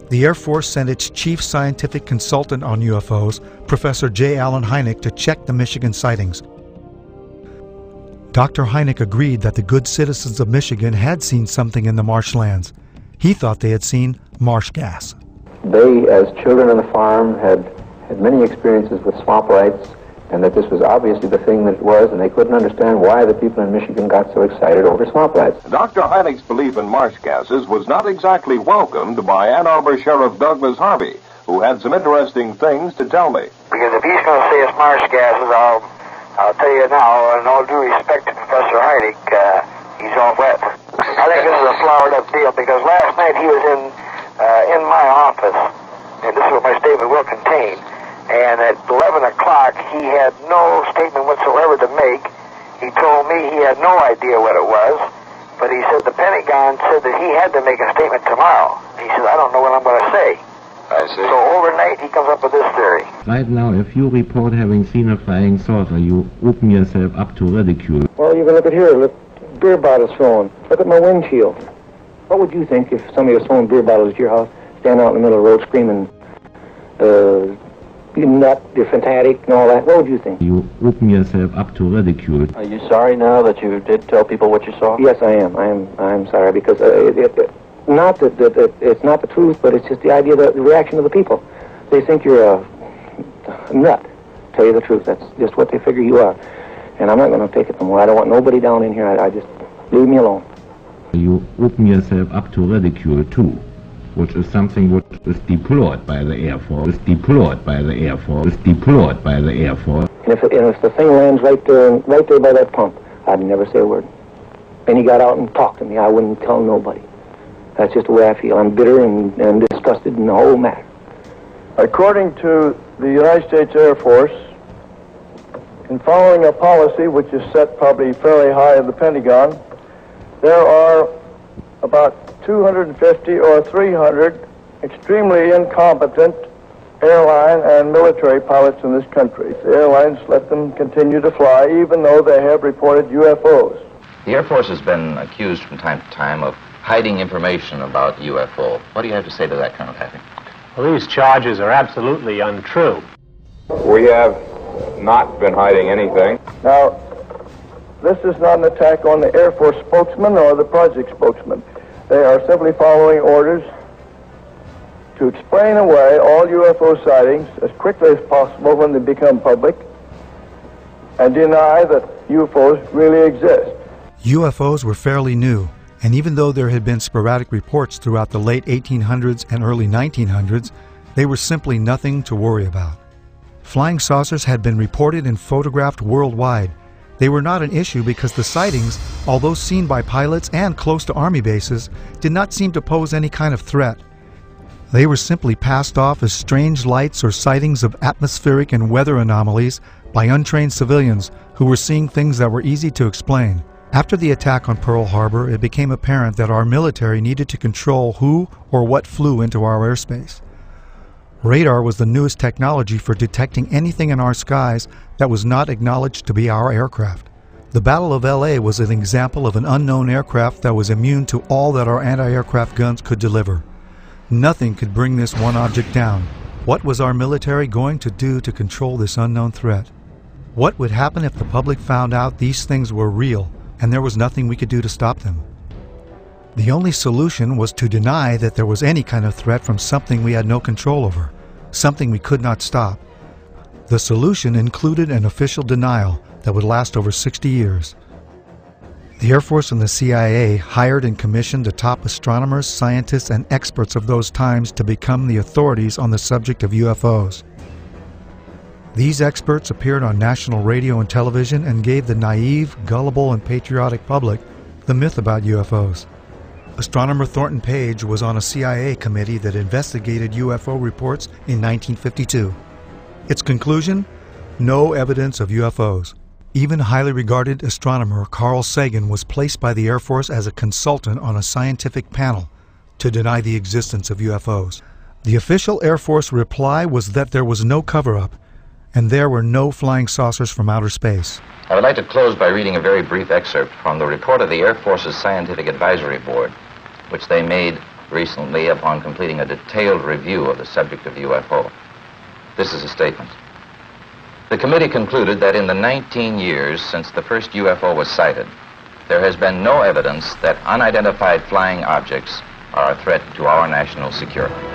the Air Force sent its chief scientific consultant on UFOs, Professor J. Allen Hynek, to check the Michigan sightings. Dr. Hynek agreed that the good citizens of Michigan had seen something in the marshlands. He thought they had seen marsh gas. They, as children on the farm, had many experiences with swamp rights, and that this was obviously the thing that it was, and they couldn't understand why the people in Michigan got so excited over swamp rights. Dr. Hynek's belief in marsh gases was not exactly welcomed by Ann Arbor Sheriff Douglas Harvey, who had some interesting things to tell me. Because if he's going to say it's marsh gases, I'll tell you now, in all due respect to Professor Hynek, he's all wet. I think this is a flowered up deal, because last night he was in my office, and this is what my statement will contain, and at 11 o'clock he had no statement whatsoever to make. He told me he had no idea what it was, but he said the Pentagon said that he had to make a statement tomorrow. He said, I don't know what I'm going to say. I see. So overnight he comes up with this theory. Right now, if you report having seen a flying saucer, you open yourself up to ridicule. Well, you can look at here. Look, beer bottles thrown. Look at my windshield. What would you think if somebody was throwing beer bottles at your house, standing out in the middle of the road screaming, you nut, you're fantastic, and all that? What would you think? You open yourself up to ridicule. Are you sorry now that you did tell people what you saw? Yes, I am. I'm sorry, because not that it's not the truth, but it's just the idea, the reaction of the people. They think you're a nut, tell you the truth. That's just what they figure you are. And I'm not going to take it no more. I don't want nobody down in here. I just, leave me alone. You open yourself up to ridicule too, which is something which is deplored by the Air Force, deplored by the Air Force, deplored by the Air Force. And if the thing lands right there by that pump, I'd never say a word. And he got out and talked to me. I wouldn't tell nobody. That's just the way I feel. I'm bitter and disgusted in the whole matter. According to the United States Air Force, in following a policy which is set probably fairly high in the Pentagon, there are about 250 or 300 extremely incompetent airline and military pilots in this country. The airlines let them continue to fly even though they have reported UFOs. The Air Force has been accused from time to time of hiding information about UFO. What do you have to say to that, Colonel Happy? Well, these charges are absolutely untrue. We have not been hiding anything. Now, this is not an attack on the Air Force spokesman or the project spokesman. They are simply following orders to explain away all UFO sightings as quickly as possible when they become public and deny that UFOs really exist. UFOs were fairly new, and even though there had been sporadic reports throughout the late 1800s and early 1900s, they were simply nothing to worry about. Flying saucers had been reported and photographed worldwide. They were not an issue because the sightings, although seen by pilots and close to Army bases, did not seem to pose any kind of threat. They were simply passed off as strange lights or sightings of atmospheric and weather anomalies by untrained civilians who were seeing things that were easy to explain. After the attack on Pearl Harbor, it became apparent that our military needed to control who or what flew into our airspace. Radar was the newest technology for detecting anything in our skies that was not acknowledged to be our aircraft. The Battle of LA was an example of an unknown aircraft that was immune to all that our anti-aircraft guns could deliver. Nothing could bring this one object down. What was our military going to do to control this unknown threat? What would happen if the public found out these things were real and there was nothing we could do to stop them? The only solution was to deny that there was any kind of threat from something we had no control over, something we could not stop. The solution included an official denial that would last over 60 years. The Air Force and the CIA hired and commissioned the top astronomers, scientists, and experts of those times to become the authorities on the subject of UFOs. These experts appeared on national radio and television and gave the naive, gullible, and patriotic public the myth about UFOs. Astronomer Thornton Page was on a CIA committee that investigated UFO reports in 1952. Its conclusion? No evidence of UFOs. Even highly regarded astronomer Carl Sagan was placed by the Air Force as a consultant on a scientific panel to deny the existence of UFOs. The official Air Force reply was that there was no cover-up, and there were no flying saucers from outer space. I would like to close by reading a very brief excerpt from the report of the Air Force's Scientific Advisory Board, which they made recently upon completing a detailed review of the subject of UFO. This is a statement. The committee concluded that in the 19 years since the first UFO was sighted, there has been no evidence that unidentified flying objects are a threat to our national security.